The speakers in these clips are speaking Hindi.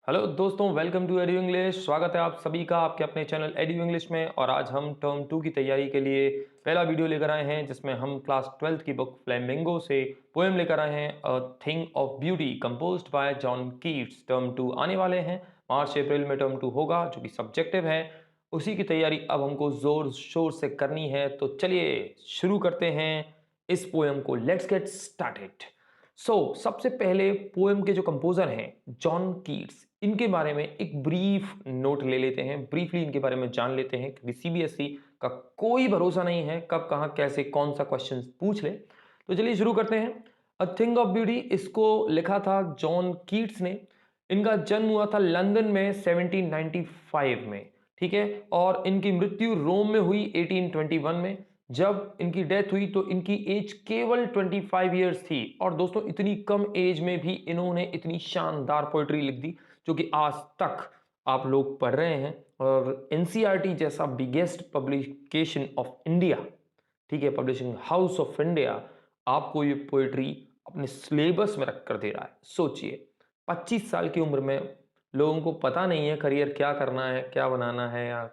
हेलो दोस्तों, वेलकम टू एडू इंग्लिश। स्वागत है आप सभी का आपके अपने चैनल एडू इंग्लिश में। और आज हम टर्म 2 की तैयारी के लिए पहला वीडियो लेकर आए हैं, जिसमें हम क्लास 12th की बुक फ्लेमिंगो से पोएम लेकर आए हैं, अ thing of beauty composed bye John Keats. Term 2 आने वाले हैं, मार्च अप्रैल में टर्म 2 होगा, जो कि सब्जेक्टिव है। उसी की तैयारी अब हमको जोर शोर से करनी है, तो चलिए शुरू करते हैं इस पोएम को। Let's get started. सबसे पहले पोएम के जो कंपोजर हैं जॉन कीट्स, इनके बारे में एक ब्रीफ नोट ले लेते हैं, ब्रीफली इनके बारे में जान लेते हैं, क्योंकि सीबीएसई का कोई भरोसा नहीं है कब कहाँ कैसे कौन सा क्वेश्चन पूछ ले। तो चलिए शुरू करते हैं। अ थिंग ऑफ ब्यूटी, इसको लिखा था जॉन कीट्स ने। इनका जन्म हुआ था लंदन में 1795 में, ठीक है। और इनकी मृत्यु रोम में हुई 1821 में। जब इनकी डेथ हुई तो इनकी एज केवल 25 ईयर्स थी। और दोस्तों, इतनी कम एज में भी इन्होंने इतनी शानदार पोएट्री लिख दी, जो कि आज तक आप लोग पढ़ रहे हैं। और एनसीईआरटी जैसा बिगेस्ट पब्लिकेशन ऑफ इंडिया, ठीक है, पब्लिशिंग हाउस ऑफ इंडिया, आपको ये पोएट्री अपने सिलेबस में रख कर दे रहा है। सोचिए, 25 साल की उम्र में लोगों को पता नहीं है करियर क्या करना है, क्या बनाना है, या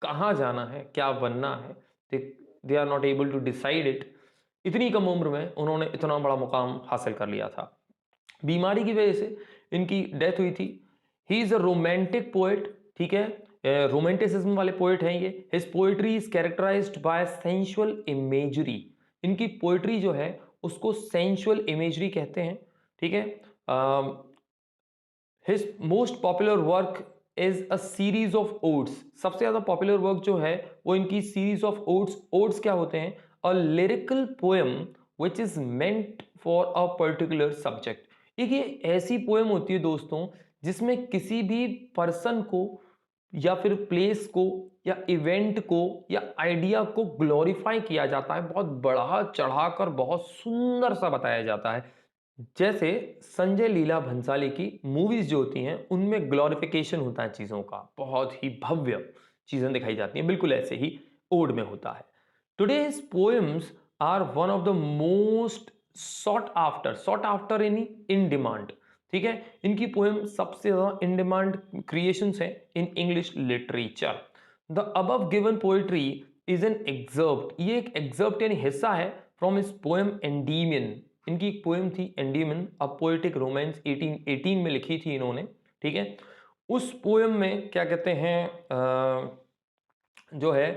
कहाँ जाना है, क्या बनना है। They are not able to decide it. इतनी कम उम्र में उन्होंने इतना बड़ा मुकाम हासिल कर लिया था। बीमारी की वजह से इनकी डेथ हुई थी। He is a romantic poet, ठीक है, रोमांटिसिज्म वाले पोएट हैं ये। His poetry is characterized by sensual imagery. इनकी पोएट्री जो है उसको सेंसुअल इमेजरी कहते हैं, ठीक है। His most popular work is a series of odes. सबसे ज्यादा पॉपुलर वर्क जो है वो इनकी सीरीज ऑफ ओड्स। ओड्स क्या होते हैं? A lyrical poem which is meant for a particular subject. एक ये ऐसी पोएम होती है दोस्तों, जिसमें किसी भी पर्सन को या फिर प्लेस को या इवेंट को या आइडिया को ग्लोरीफाई किया जाता है, बहुत बढ़ा चढ़ाकर बहुत सुंदर सा बताया जाता है। जैसे संजय लीला भंसाली की मूवीज जो होती हैं, उनमें ग्लोरिफिकेशन होता है चीजों का, बहुत ही भव्य चीजें दिखाई जाती हैं, बिल्कुल ऐसे ही ओड में होता है। Today's poems are one of the most sought after in demand, ठीक है। इनकी पोएम सबसे ज्यादा इन डिमांड क्रिएशंस हैं in English literature. The above given poetry is an excerpt. ये एक एग्जर्प्ट यानी हिस्सा है फ्रॉम हिज पोएम एंडीमियन। इनकी एक पोएम थी एंडीमियन, अ पोएटिक रोमांस, 1818 में लिखी थी इन्होंने, ठीक है। उस पोएम में क्या कहते हैं, जो है,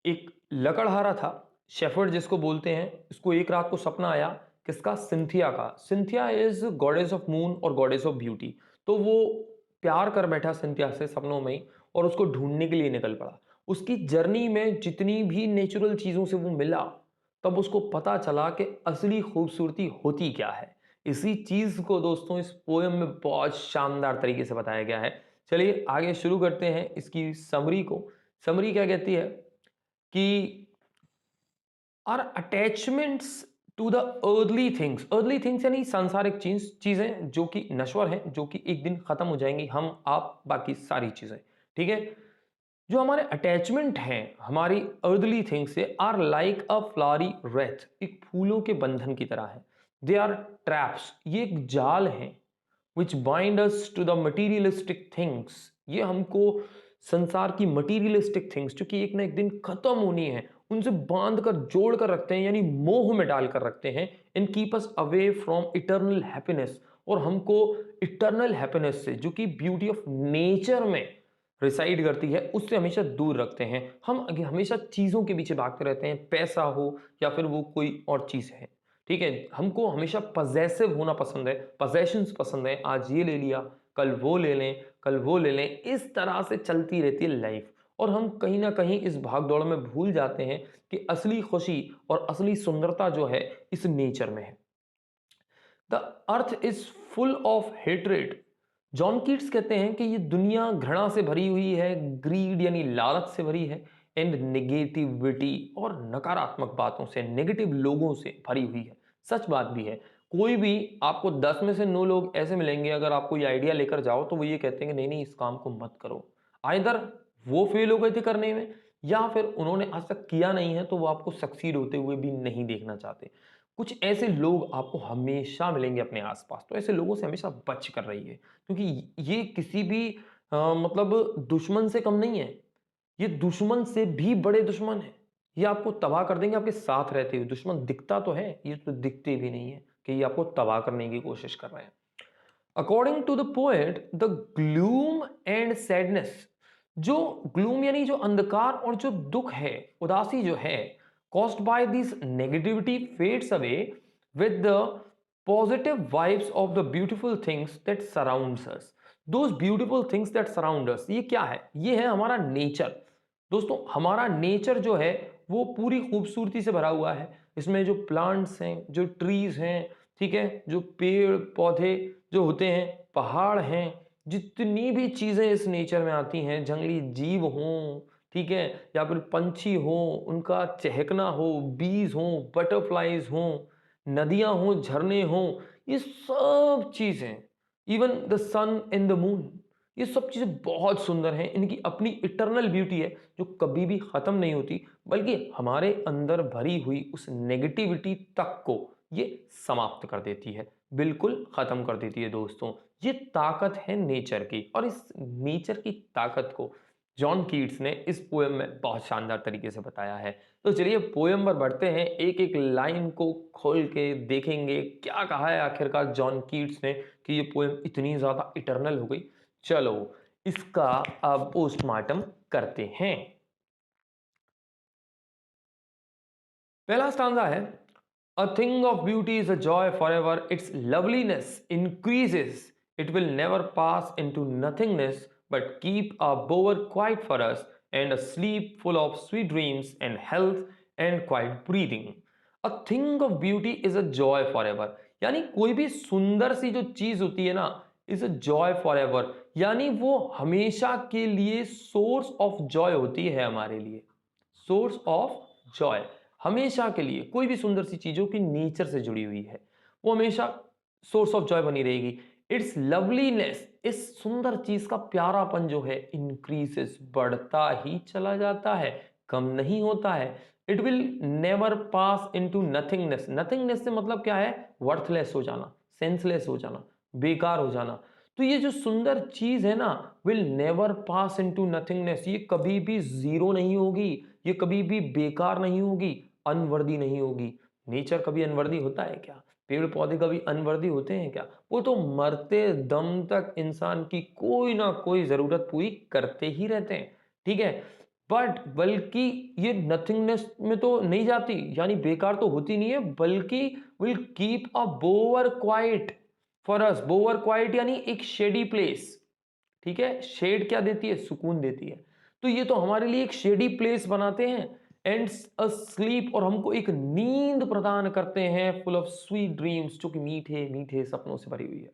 एक लकड़हारा था, शेफर्ड जिसको बोलते हैं। इसको एक रात को सपना आया, किसका? सिंथिया का। Cynthia is goddess of moon और गॉडेस ऑफ ब्यूटी। तो वो प्यार कर बैठा सिंथिया से सपनों में ही, और उसको ढूंढने के लिए निकल पड़ा। उसकी जर्नी में जितनी भी नेचुरल चीजों से वो मिला, तब उसको पता चला कि असली खूबसूरती होती क्या है। इसी चीज को दोस्तों इस पोएम में बहुत शानदार तरीके से बताया गया है। चलिए आगे शुरू करते हैं इसकी समरी को। समरी क्या कहती है कि आर अटैचमेंट्स टू द अर्ली थिंग्स यानी सांसारिक चीजें जो कि नश्वर हैं, जो कि एक दिन खत्म हो जाएंगी, हम आप बाकी सारी चीजें, ठीक है। जो हमारे अटैचमेंट हैं हमारी अर्दली थिंग्स से, are like a flowery wreath, एक फूलों के बंधन की तरह है। दे आर ट्रैप्स, ये एक जाल है, which bind us to the materialistic things, ये हमको संसार की मटीरियलिस्टिक थिंग्स, जो कि एक ना एक दिन खत्म होनी है, उनसे बांध कर जोड़ कर रखते हैं, यानी मोह में डाल कर रखते हैं। And keep us away from eternal happiness, और हमको इटर्नल हैप्पीनेस से, जो कि ब्यूटी ऑफ नेचर में रिसाइड करती है, उससे हमेशा दूर रखते हैं। हम हमेशा चीजों के पीछे भागते रहते हैं, पैसा हो या फिर वो कोई और चीज है, ठीक है। हमको हमेशा पजेसिव होना पसंद है, पजेशंस पसंद है, आज ये ले लिया, कल वो ले लें, कल वो ले लें, इस तरह से चलती रहती है लाइफ। और हम कहीं ना कहीं इस भाग दौड़ में भूल जाते हैं कि असली खुशी और असली सुंदरता जो है इस नेचर में है। The earth is full of hatred. John Keats कहते हैं कि ये दुनिया घृणा से भरी हुई है, ग्रीड यानी लालच से भरी है, एंड नेगेटिविटी और नकारात्मक बातों से, नेगेटिव लोगों से भरी हुई है। सच बात भी है। कोई भी आपको 10 में से 9 लोग ऐसे मिलेंगे, अगर आपको ये आइडिया लेकर जाओ तो वो ये कहते हैं कि नहीं नहीं, इस काम को मत करो। आइदर वो फेल हो गए थे करने में, या फिर उन्होंने आज तक किया नहीं है, तो वो आपको सक्सीड होते हुए भी नहीं देखना चाहते। कुछ ऐसे लोग आपको हमेशा मिलेंगे अपने आसपास, तो ऐसे लोगों से हमेशा बच कर रहिए, क्योंकि ये किसी भी मतलब दुश्मन से कम नहीं है, ये दुश्मन से भी बड़े दुश्मन है। ये आपको तबाह कर देंगे आपके साथ रहते हुए। दुश्मन दिखता तो है, ये तो दिखते भी नहीं है कि ये आपको तबाह करने की कोशिश कर रहे हैं। According to the poet, the gloom and sadness, जो ग्लूम यानी जो अंधकार और जो दुख है, उदासी जो है, caused by this negativity fades away with the positive vibes of the beautiful things that surrounds us. Those beautiful things that surround us, ये क्या है? ये है हमारा नेचर। दोस्तों, हमारा नेचर जो है वो पूरी खूबसूरती से भरा हुआ है। इसमें जो प्लांट्स हैं, जो ट्रीज हैं, ठीक है, जो पेड़ पौधे जो होते हैं, पहाड़ हैं, जितनी भी चीजें इस नेचर में आती हैं, जंगली जीव हों, ठीक है, या फिर पंछी हो, उनका चहकना हो, बीज हो, बटरफ्लाइज हों, नदियां हों, झरने हों, ये सब चीजें, even the sun and the moon, ये सब चीजें बहुत सुंदर हैं। इनकी अपनी इटरनल ब्यूटी है जो कभी भी खत्म नहीं होती, बल्कि हमारे अंदर भरी हुई उस नेगेटिविटी तक को ये समाप्त कर देती है, बिल्कुल खत्म कर देती है। दोस्तों, ये ताकत है नेचर की, और इस नेचर की ताकत को जॉन कीट्स ने इस पोएम में बहुत शानदार तरीके से बताया है। तो चलिए पोएम पर बढ़ते हैं, एक एक लाइन को खोल के देखेंगे क्या कहा है आखिरकार जॉन कीट्स ने कि ये पोएम इतनी ज्यादा इटरनल हो गई। चलो इसका अब पोस्टमार्टम करते हैं। पहला स्टांजा है, A thing of beauty is a joy forever. Its loveliness increases. It will never pass into nothingness, but keep a bower quiet for us, and a sleep full of sweet dreams and health and quiet breathing. A thing of beauty is a joy forever. यानी कोई भी सुंदर सी जो चीज होती है ना, is a joy for ever, यानी वो हमेशा के लिए सोर्स ऑफ जॉय होती है हमारे लिए। सोर्स ऑफ जॉय हमेशा के लिए, कोई भी सुंदर सी चीजों की नेचर से जुड़ी हुई है, वो हमेशा सोर्स ऑफ जॉय बनी रहेगी। इट्स लवलीनेस, इस सुंदर चीज का प्यारापन जो है, इंक्रीजेस, बढ़ता ही चला जाता है, कम नहीं होता है। It will never pass into nothingness. Nothingness से मतलब क्या है? वर्थलेस हो जाना, सेंसलेस हो जाना, बेकार हो जाना। तो ये जो सुंदर चीज है ना, will never pass into nothingness, ये कभी भी जीरो नहीं होगी, ये कभी भी बेकार नहीं होगी, अनवर्दी नहीं होगी। नेचर कभी अनवर्दी होता है क्या? पेड़ पौधे कभी अनवर्दी होते हैं क्या? वो तो मरते दम तक इंसान की कोई ना कोई जरूरत पूरी करते ही रहते हैं, ठीक है। बट बल्कि ये नथिंगनेस में तो नहीं जाती, यानी बेकार तो होती नहीं है, बल्कि will keep a बोवर quiet for us. बोवर quite यानी एक शेडी प्लेस, ठीक है। शेड क्या देती है? सुकून देती है। तो ये तो हमारे लिए एक शेडी प्लेस बनाते हैं, एंड अ स्लीप, और हमको एक नींद प्रदान करते हैं, फुल ऑफ स्वीट ड्रीम्स, जो कि मीठे मीठे सपनों से भरी हुई है।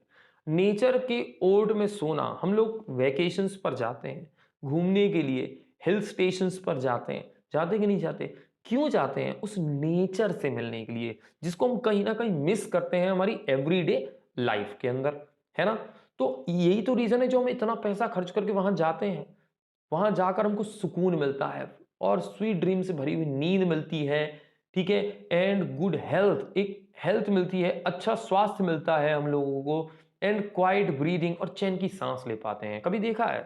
नेचर के ओट में सोना, हम लोग वैकेशंस पर जाते हैं घूमने के लिए, हिल स्टेशंस पर जाते हैं, जाते कि नहीं जाते? क्यों जाते हैं? उस नेचर से मिलने के लिए, जिसको हम कहीं ना कहीं मिस करते हैं हमारी एवरीडे लाइफ के अंदर, है ना। तो यही तो रीजन है जो हम इतना पैसा खर्च करके वहां जाते हैं। वहां जाकर हमको सुकून मिलता है, और स्वीट ड्रीम से भरी हुई नींद मिलती है, ठीक है, एंड गुड हेल्थ, एक हेल्थ मिलती है, अच्छा स्वास्थ्य मिलता है हम लोगों को, एंड क्वाइट ब्रीदिंग, और चैन की सांस ले पाते हैं। कभी देखा है,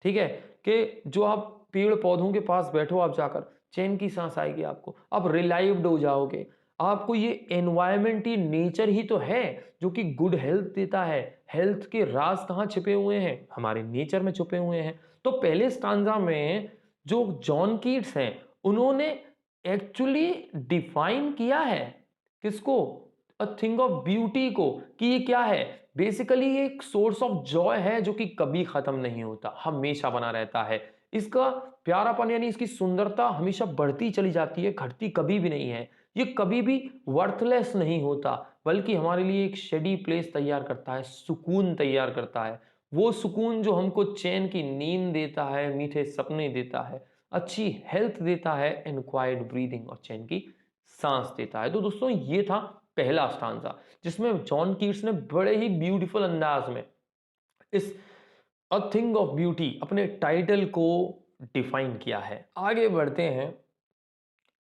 ठीक है, कि जो आप पेड़ पौधों के पास बैठो, आप जाकर चैन की सांस आएगी आपको, आप रिलाइव्ड हो जाओगे। आपको ये एनवायरमेंट, ही नेचर ही तो है जो कि गुड हेल्थ देता है। हेल्थ के राज कहाँ छिपे हुए हैं? हमारे नेचर में छुपे हुए हैं। तो पहले स्टांजा में जो जॉन कीट्स हैं, उन्होंने एक्चुअली डिफाइन किया है किसको? अ थिंग ऑफ ब्यूटी को, कि ये क्या है? बेसिकली ये एक सोर्स ऑफ जॉय है जो कि कभी खत्म नहीं होता, हमेशा बना रहता है। इसका प्यारापन यानी इसकी सुंदरता हमेशा बढ़ती चली जाती है, घटती कभी भी नहीं है। ये कभी भी वर्थलेस नहीं होता, बल्कि हमारे लिए एक शेडी प्लेस तैयार करता है, सुकून तैयार करता है। वो सुकून जो हमको चैन की नींद देता है, मीठे सपने देता है, अच्छी हेल्थ देता है, एंड क्वाइट ब्रीदिंग, और चैन की सांस देता है। तो दोस्तों, ये था पहला स्टांजा, जिसमें जॉन कीट्स ने बड़े ही ब्यूटीफुल अंदाज में इस अ थिंग ऑफ ब्यूटी अपने टाइटल को डिफाइन किया है। आगे बढ़ते हैं।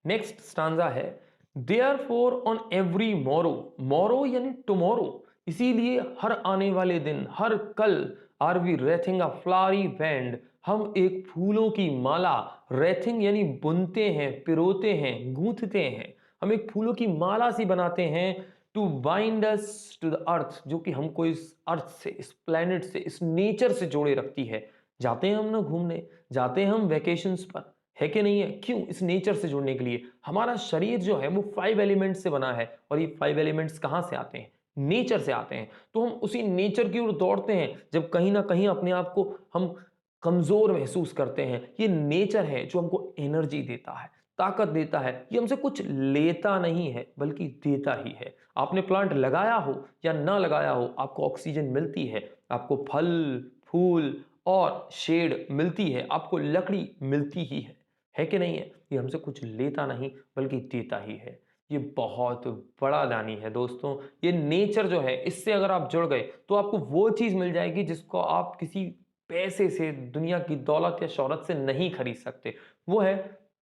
नेक्स्ट स्टांजा है, देयरफॉर ऑन एवरी मोरो, मोरो यानी टुमारो, इसीलिए हर आने वाले दिन, हर कल, are we wreathing a flowery band, हम एक फूलों की माला, रेथिंग यानी बुनते हैं, पिरोते हैं, गूंथते हैं, हम एक फूलों की माला सी बनाते हैं, to bind us to the earth, जो कि हमको इस अर्थ से, इस प्लेनेट से, इस नेचर से जोड़े रखती है। जाते हैं हम ना घूमने, जाते हैं हम वेकेशंस पर, है कि नहीं है? क्यों? इस नेचर से जुड़ने के लिए। हमारा शरीर जो है वो 5 एलिमेंट्स से बना है, और ये 5 एलिमेंट्स कहाँ से आते हैं? नेचर से आते हैं। तो हम उसी नेचर की ओर दौड़ते हैं जब कहीं ना कहीं अपने आप को हम कमजोर महसूस करते हैं। ये नेचर है जो हमको एनर्जी देता है, ताकत देता है। ये हमसे कुछ लेता नहीं है बल्कि देता ही है। आपने प्लांट लगाया हो या ना लगाया हो, आपको ऑक्सीजन मिलती है, आपको फल, फूल और शेड मिलती है, आपको लकड़ी मिलती ही है कि नहीं है? ये हमसे कुछ लेता नहीं बल्कि देता ही है। ये बहुत बड़ा दानी है दोस्तों। ये नेचर जो है, इससे अगर आप जुड़ गए तो आपको वो चीज मिल जाएगी जिसको आप किसी पैसे से, दुनिया की दौलत या शोहरत से नहीं खरीद सकते। वो है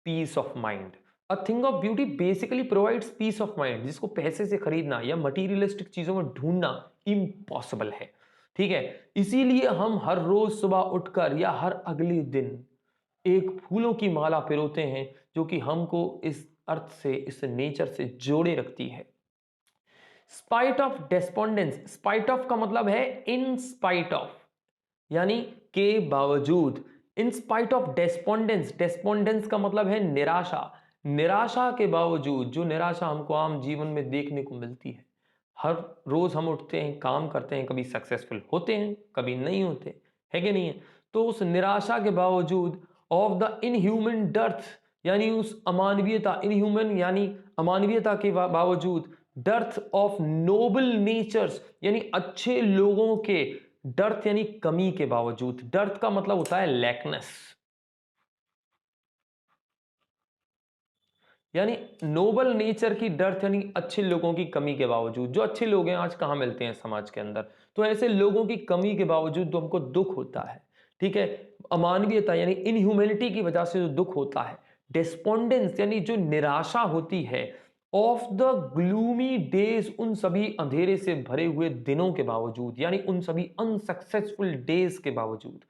peace of mind. A thing of beauty basically provides peace of mind, जिसको पैसे से खरीदना या मटीरियलिस्टिक चीजों में ढूंढना इम्पॉसिबल है। ठीक है? इसीलिए हम हर रोज सुबह उठकर या हर अगले दिन एक फूलों की माला पिरोते हैं, जो कि हमको इस अर्थ से, इस नेचर से जोड़े रखती है। स्पाइट ऑफ डेस्पोंडेंस, स्पाइट ऑफ का मतलब है इन स्पाइट ऑफ, यानी के बावजूद। इन स्पाइट ऑफ डेस्पोंडेंस, डेस्पोंडेंस का मतलब है निराशा। निराशा के बावजूद, जो निराशा हमको आम जीवन में देखने को मिलती है, हर रोज हम उठते हैं, काम करते हैं, कभी सक्सेसफुल होते हैं, कभी नहीं होते, है कि नहीं है? तो उस निराशा के बावजूद, ऑफ द इनह्यूमन डर्थ, यानी उस अमानवीयता, इनह्यूमन यानी अमानवीयता के बावजूद, डर्थ ऑफ नोबल नेचर्स यानी अच्छे लोगों के, डर्थ यानी कमी के बावजूद। डर्थ का मतलब होता है लैकनेस, यानी नोबल नेचर की डर्थ यानी अच्छे लोगों की कमी के बावजूद। जो अच्छे लोग हैं आज कहां मिलते हैं समाज के अंदर? तो ऐसे लोगों की कमी के बावजूद तो हमको दुख होता है। ठीक है? अमानवीयता यानी इनह्यूमैनिटी की वजह से जो दुख होता है। डिस्पोंडेंस यानी जो निराशा होती है। ऑफ द ग्लूमी डेज, उन सभी अंधेरे से भरे हुए दिनों के बावजूद, यानी उन सभी अनसक्सेसफुल डेज के बावजूद।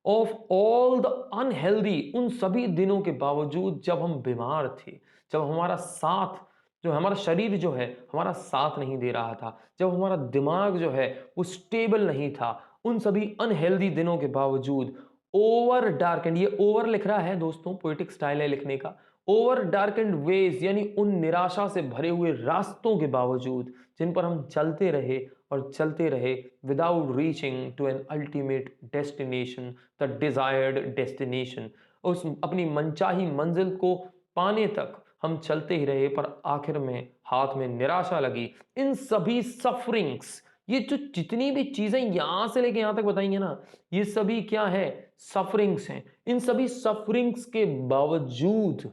ऑफ ऑल द अनहेल्दी, उन सभी दिनों के बावजूद जब हम बीमार थे, जब हमारा साथ, जो हमारा शरीर जो है हमारा साथ नहीं दे रहा था, जब हमारा दिमाग जो है वो स्टेबल नहीं था, उन सभी अनहेल्दी दिनों के बावजूद, ओवर डार्केंड, ये ओवर लिख रहा है दोस्तों, पोएटिक स्टाइल है लिखने का। ओवर डार्केंड वेज यानी उन निराशा से भरे हुए रास्तों के बावजूद, जिन पर हम चलते रहे और चलते रहे, without reaching to an ultimate destination, the desired destination, उस अपनी मनचाही मंजिल को पाने तक हम चलते ही रहे, पर आखिर में हाथ में निराशा लगी। इन सभी सफरिंग्स, ये जो जितनी भी चीजें यहां से लेके यहां तक बताएंगे ना, ये सभी क्या है? सफरिंग्स हैं। इन सभी सफरिंग्स के बावजूद,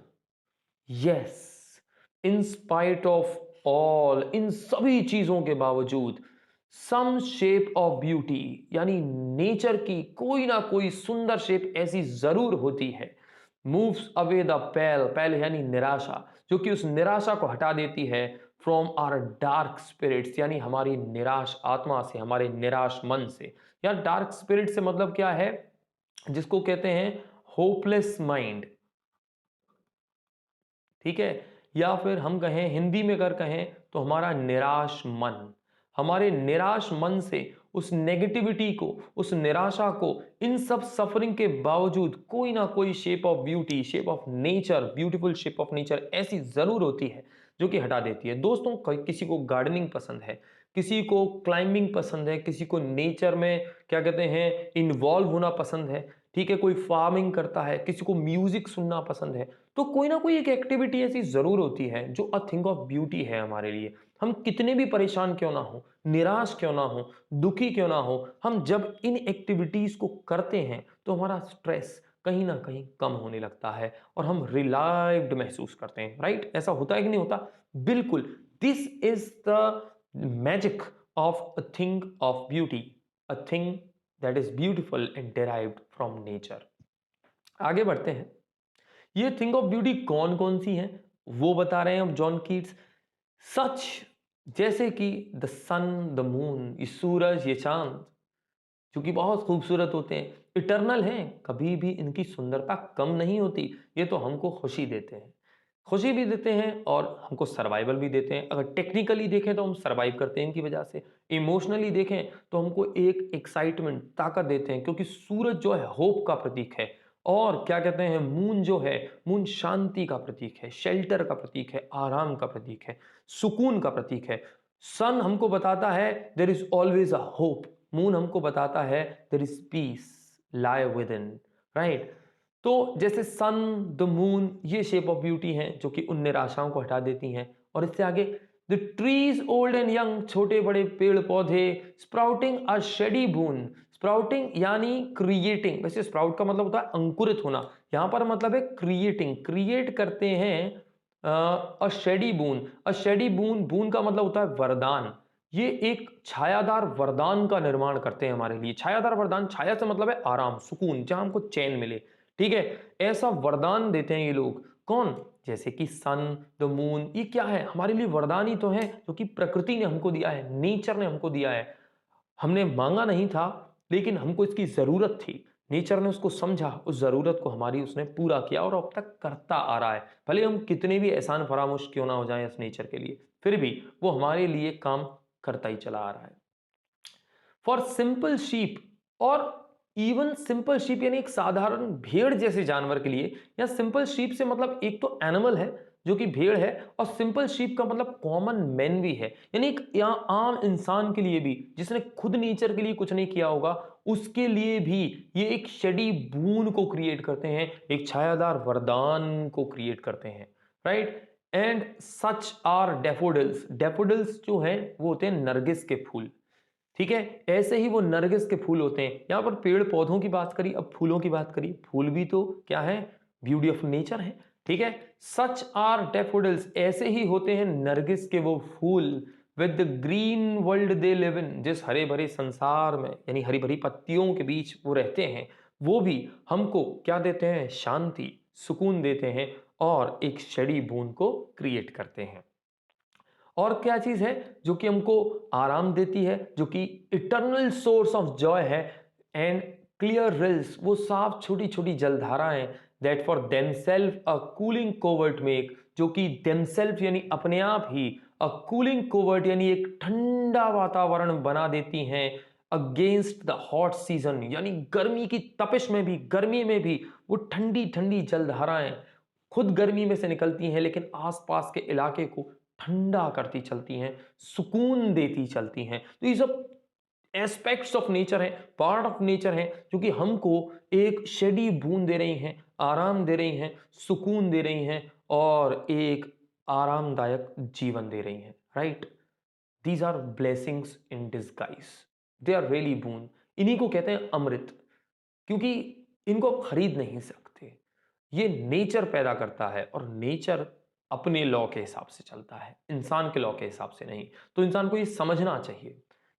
yes, in spite of all, इन सभी चीजों के बावजूद, सम शेप ऑफ ब्यूटी, यानी नेचर की कोई ना कोई सुंदर शेप ऐसी जरूर होती है, मूव्स अवे द पेल, पेल यानी निराशा, जो कि उस निराशा को हटा देती है, फ्रॉम आर डार्क स्पिरिट्स, यानी हमारी निराश आत्मा से, हमारे निराश मन से। या डार्क स्पिरिट से मतलब क्या है? जिसको कहते हैं होपलेस माइंड। ठीक है? या फिर हम कहें, हिंदी में अगर कहें तो हमारा निराश मन। हमारे निराश मन से उस नेगेटिविटी को, उस निराशा को, इन सब सफरिंग के बावजूद कोई ना कोई shape of beauty, shape of nature, beautiful shape of nature ऐसी जरूर होती है जो कि हटा देती है। दोस्तों, किसी को गार्डनिंग पसंद है, किसी को क्लाइंबिंग पसंद है, किसी को नेचर में क्या कहते हैं इन्वॉल्व होना पसंद है। ठीक है? कोई फार्मिंग करता है, किसी को म्यूजिक सुनना पसंद है। तो कोई ना कोई एक एक्टिविटी ऐसी जरूर होती है जो अ थिंग ऑफ ब्यूटी है हमारे लिए। हम कितने भी परेशान क्यों ना हो, निराश क्यों ना हो, दुखी क्यों ना हो, हम जब इन एक्टिविटीज को करते हैं तो हमारा स्ट्रेस कहीं ना कहीं कम होने लगता है और हम रिलाइव्ड महसूस करते हैं। राइट? ऐसा होता है कि नहीं होता? बिल्कुल। This is the magic of a thing of beauty, a thing that is beautiful and derived from nature. आगे बढ़ते हैं। ये थिंग ऑफ ब्यूटी कौन कौन सी है? वो बता रहे हैं अब जॉन कीट्स, सच जैसे कि द सन, द मून, ये सूरज, ये चांद, जो कि बहुत खूबसूरत होते हैं, इटर्नल हैं, कभी भी इनकी सुंदरता कम नहीं होती। ये तो हमको खुशी देते हैं, खुशी भी देते हैं और हमको सर्वाइवल भी देते हैं। अगर टेक्निकली देखें तो हम सर्वाइव करते हैं इनकी वजह से, इमोशनली देखें तो हमको एक एक्साइटमेंट, ताकत देते हैं, क्योंकि सूरज जो है होप का प्रतीक है। और क्या कहते हैं, मून जो है, मून शांति का प्रतीक है, शेल्टर का प्रतीक है, आराम का प्रतीक है, सुकून का प्रतीक है। सन हमको बताता है there is always a hope, moon हमको बताता है there is peace lie within, right. तो जैसे सन, द मून, ये शेप ऑफ ब्यूटी हैं जो कि उन निराशाओं को हटा देती हैं। और इससे आगे, the trees old and young, छोटे बड़े पेड़ पौधे, स्प्राउटिंग अ शेडी बून, स्प्राउटिंग यानी क्रिएटिंग, वैसे स्प्राउट का मतलब होता है अंकुरित होना, यहां पर मतलब है क्रिएटिंग, क्रिएट करते हैं अ शेडी बून। अ शेडी बून, बून का मतलब होता है वरदान, ये एक छायादार वरदान का निर्माण करते हैं हमारे लिए। छायादार वरदान, छाया से मतलब है आराम, सुकून, जहां हमको चैन मिले, ठीक है, ऐसा वरदान देते हैं ये लोग। कौन? जैसे कि सन, द मून, ये क्या है, हमारे लिए वरदान ही तो है, जो कि प्रकृति ने हमको दिया है, नेचर ने हमको दिया है। हमने मांगा नहीं था, लेकिन हमको इसकी जरूरत थी, नेचर ने उसको समझा, उस जरूरत को हमारी उसने पूरा किया और अब तक करता आ रहा है। भले हम कितने भी एहसान फरामोश क्यों ना हो जाएं इस नेचर के लिए, फिर भी वो हमारे लिए काम करता ही चला आ रहा है। फॉर सिंपल शीप, और इवन सिंपल शीप यानी एक साधारण भेड़ जैसे जानवर के लिए, या सिंपल शीप से मतलब एक तो एनिमल है जो कि भेड़ है, और सिंपल शीप का मतलब कॉमन मैन भी है, यानी एक यहाँ आम इंसान के लिए भी, जिसने खुद नेचर के लिए कुछ नहीं किया होगा, उसके लिए भी ये एक शेडी बून को क्रिएट करते हैं, एक छायादार वरदान को क्रिएट करते हैं, right. And such are daffodils, daffodils जो हैं वो होते हैं नरगिस के फूल, ठीक है, ऐसे ही वो नरगिस के फूल होते हैं। यहां पर पेड़ पौधों की बात करी, अब फूलों की बात करी, फूल भी तो क्या है, ब्यूटी ऑफ नेचर है, ठीक है। सच आर डेफोडिल्स, ऐसे ही होते हैं नरगिस के वो फूल, with the green world they live in, जिस हरे भरे संसार में, यानी हरी भरी पत्तियों के बीच वो रहते हैं, वो भी हमको क्या देते हैं, शांति, सुकून देते हैं, और एक शेडी बून को क्रिएट करते हैं। और क्या चीज है जो कि हमको आराम देती है, जो कि इटर्नल सोर्स ऑफ जॉय है। एंड क्लियर रिल्स, वो साफ छोटी छोटी जलधाराएं, that for themselves a cooling covert make, जो कि देमसेल्फ यानी अपने आप ही, अ कूलिंग कोवर्ट यानी एक ठंडा वातावरण बना देती हैं, अगेंस्ट द हॉट सीजन, यानी गर्मी की तपिश में भी, गर्मी में भी वो ठंडी ठंडी जलधाराएं खुद गर्मी में से निकलती हैं, लेकिन आसपास के इलाके को ठंडा करती चलती हैं, सुकून देती चलती हैं। तो ये सब एस्पेक्ट्स ऑफ नेचर हैं, पार्ट ऑफ नेचर हैं, जो कि हमको एक शेडी बूंद दे रही हैं, आराम दे रही हैं, सुकून दे रही हैं, और एक आरामदायक जीवन दे रही हैं, right. These are blessings in disguise, they are really boon, इन्हीं को कहते हैं अमृत, क्योंकि इनको आप खरीद नहीं सकते, ये नेचर पैदा करता है, और नेचर अपने लॉ के हिसाब से चलता है, इंसान के लॉ के हिसाब से नहीं। तो इंसान को ये समझना चाहिए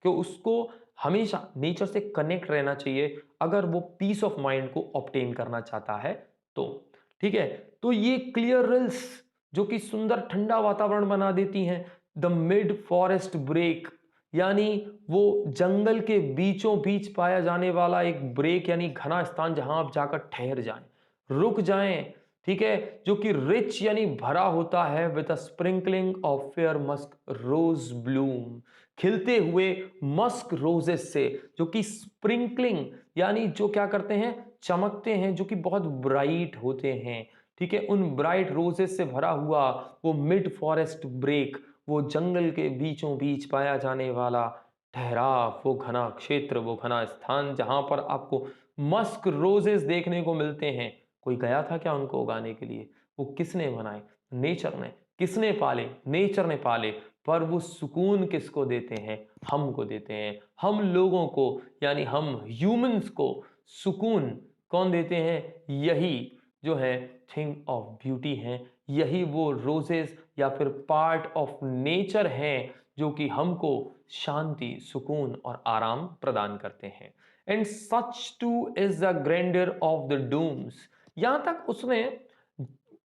कि उसको हमेशा नेचर से कनेक्ट रहना चाहिए, अगर वो पीस ऑफ माइंड को ऑब्टेन करना चाहता है तो, ठीक है। तो ये क्लियर रिल्स जो कि सुंदर ठंडा वातावरण बना देती हैं, द मिड फॉरेस्ट ब्रेक, यानी वो जंगल के बीचों बीच पाया जाने वाला एक ब्रेक, यानी घना स्थान जहां आप जाकर ठहर जाएं, रुक जाएं, ठीक है, जो कि रिच यानी भरा होता है with a sprinkling of fair musk rose bloom, खिलते हुए मस्क रोजेस से, जो कि स्प्रिंकलिंग यानी जो क्या करते हैं, चमकते हैं, जो कि बहुत ब्राइट होते हैं, ठीक है, उन ब्राइट रोजेस से भरा हुआ वो मिड फॉरेस्ट ब्रेक, वो जंगल के बीचों बीच पाया जाने वाला ठहराव, वो घना क्षेत्र, वो घना स्थान जहां पर आपको मस्क रोजेस देखने को मिलते हैं। कोई गया था क्या उनको उगाने के लिए? वो किसने बनाए? नेचर ने। किसने पाले? नेचर ने पाले। पर वो सुकून किसको देते हैं? हमको देते हैं, हम लोगों को, यानी हम ह्यूमंस को सुकून कौन देते हैं? यही जो है थिंग ऑफ ब्यूटी है, यही वो रोजेस या फिर पार्ट ऑफ नेचर हैं जो कि हमको शांति, सुकून और आराम प्रदान करते हैं। And such too is the grandeur of the dooms, यहां तक उसने,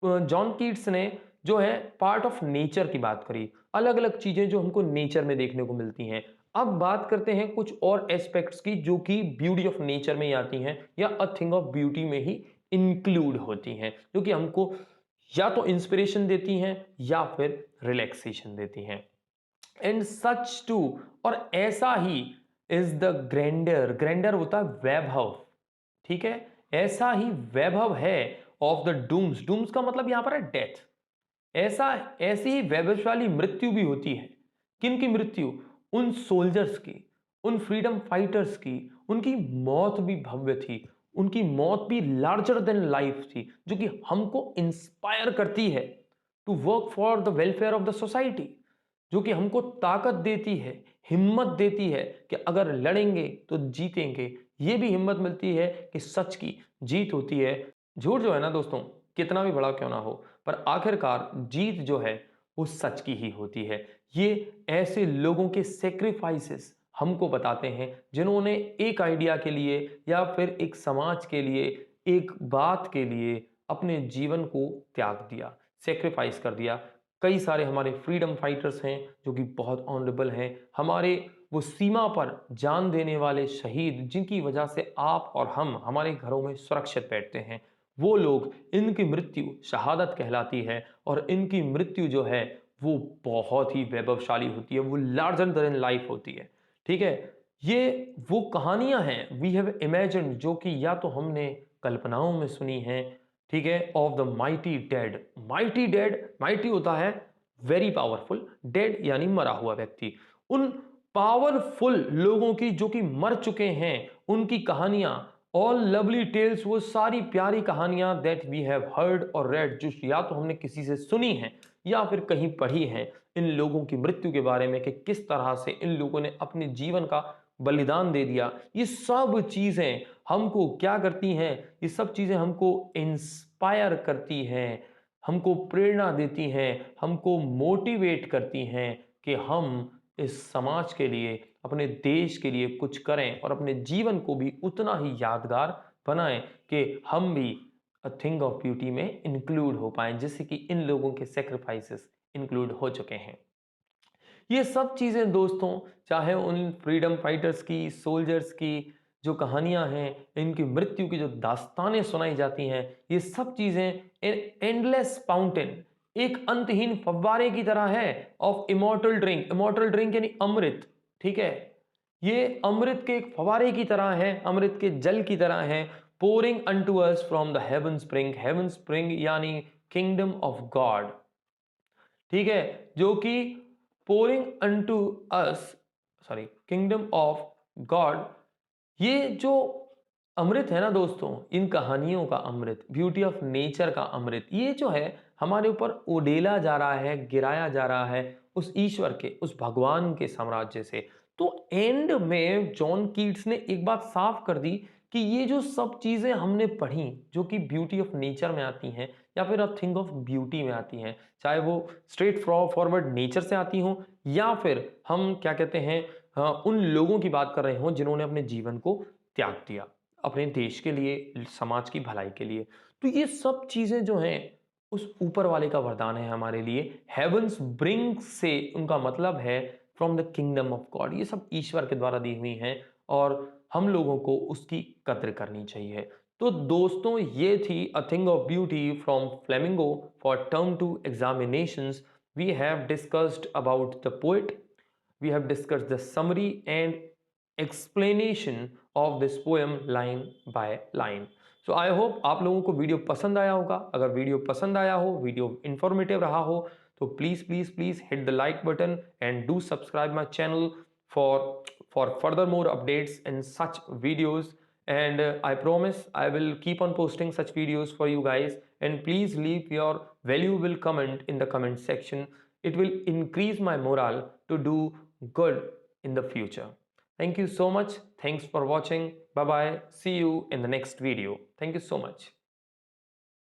जॉन कीट्स ने जो है पार्ट ऑफ नेचर की बात करी, अलग अलग चीजें जो हमको नेचर में देखने को मिलती हैं। अब बात करते हैं कुछ और एस्पेक्ट्स की जो कि ब्यूटी ऑफ नेचर में ही आती हैं या अ थिंग ऑफ ब्यूटी में ही इंक्लूड होती हैं, जो कि हमको या तो इंस्पिरेशन देती हैं या फिर रिलैक्सेशन देती हैं। एंड सच टू, और ऐसा ही इज द ग्रैंडर, ग्रैंडर होता है वैभव, ठीक है, ऐसा ही वैभव है ऑफ द डूम्स, डूम्स का मतलब यहां पर है डेथ। ऐसा ऐसी ही वैभवशाली मृत्यु भी होती है। किन की मृत्यु? उन सोल्जर्स की, उन फ्रीडम फाइटर्स की। उनकी मौत भी भव्य थी, उनकी मौत भी लार्जर देन लाइफ थी, जो कि हमको इंस्पायर करती है to work for the welfare of the society, जो कि हमको ताकत देती है, हिम्मत देती है कि अगर लड़ेंगे तो जीतेंगे। ये भी हिम्मत मिलती है कि सच की जीत होती है। झूठ जो है ना दोस्तों, कितना भी बड़ा क्यों ना हो, पर आखिरकार जीत जो है वो सच की ही होती है। ये ऐसे लोगों के सेक्रीफाइसेस हमको बताते हैं जिन्होंने एक आइडिया के लिए या फिर एक समाज के लिए, एक बात के लिए अपने जीवन को त्याग दिया, सेक्रीफाइस कर दिया। कई सारे हमारे फ्रीडम फाइटर्स हैं जो कि बहुत ऑनरेबल हैं, हमारे वो सीमा पर जान देने वाले शहीद जिनकी वजह से आप और हम हमारे घरों में सुरक्षित बैठते हैं, वो लोग, इनकी मृत्यु शहादत कहलाती है। और इनकी मृत्यु जो है वो बहुत ही वैभवशाली होती है, वो लार्जर देन लाइफ होती है, ठीक है। ये वो कहानियां हैं वी हैव इमेजिन्ड, जो कि या तो हमने कल्पनाओं में सुनी हैं, ठीक है, of the mighty dead. Mighty dead, mighty होता है वेरी पावरफुल, डेड यानी मरा हुआ व्यक्ति। उन पावरफुल लोगों की जो कि मर चुके हैं, उनकी कहानियां, ऑल लवली टेल्स, वो सारी प्यारी कहानियां दैट वी हैव हर्ड और रेड, जो या तो हमने किसी से सुनी है या फिर कहीं पढ़ी है, इन लोगों की मृत्यु के बारे में कि किस तरह से इन लोगों ने अपने जीवन का बलिदान दे दिया। ये सब चीजें हमको क्या करती हैं? ये सब चीजें हमको इंस्पायर करती हैं, हमको प्रेरणा देती हैं, हमको मोटिवेट करती हैं कि हम इस समाज के लिए, अपने देश के लिए कुछ करें और अपने जीवन को भी उतना ही यादगार बनाएं कि हम भी अ थिंग ऑफ ब्यूटी में इंक्लूड हो पाएं, जिससे कि इन लोगों के सेक्रीफाइसेस इंक्लूड हो चुके हैं। ये सब चीज़ें दोस्तों, चाहे उन फ्रीडम फाइटर्स की, सोल्जर्स की जो कहानियां हैं, इनकी मृत्यु की जो दास्तानें सुनाई जाती हैं, ये सब चीज़ें एंडलेस फाउंटेन, एक अंतहीन फव्वारे की तरह है of immortal drink. Immortal drink यानी अमृत, ठीक है। ये अमृत के एक फव्वारे की तरह है, अमृत के जल की तरह है। Pouring unto us from the heaven spring, heaven spring यानी किंगडम ऑफ गॉड, ठीक है, जो कि pouring unto us, sorry, kingdom of God. ये जो अमृत है ना दोस्तों, इन कहानियों का अमृत, ब्यूटी ऑफ नेचर का अमृत, ये जो है हमारे ऊपर उड़ेला जा रहा है, गिराया जा रहा है उस ईश्वर के, उस भगवान के साम्राज्य से। तो एंड में जॉन कीट्स ने एक बात साफ कर दी कि ये जो सब चीजें हमने पढ़ी जो कि ब्यूटी ऑफ नेचर में आती हैं या फिर अ थिंग ऑफ ब्यूटी में आती हैं, चाहे वो स्ट्रेट फॉरवर्ड नेचर से आती हो या फिर हम क्या कहते हैं, उन लोगों की बात कर रहे हो जिन्होंने अपने जीवन को त्याग दिया अपने देश के लिए, समाज की भलाई के लिए। तो ये सब चीजें जो हैं उस ऊपर वाले का वरदान है हमारे लिए। हेवंस ब्रिंग से उनका मतलब है from the kingdom of God, ये सब ईश्वर के द्वारा दी हुई हैं और हम लोगों को उसकी कद्र करनी चाहिए। तो दोस्तों, ये थी a thing of beauty from Flamingo for term two examinations. We have discussed about the poet, we have discussed the summary and explanation of this poem line by line. So I hope आप लोगों को वीडियो पसंद आया होगा। अगर वीडियो पसंद आया हो, वीडियो इंफॉर्मेटिव रहा हो, तो please please please hit the like button and do subscribe my channel for further more updates and such videos. And I promise I will keep on posting such videos for you guys, and please leave your valuable comment in the comment section. It will increase my morale to do good in the future. Thank you so much. Thanks for watching. Bye bye. See you in the next video. Thank you so much.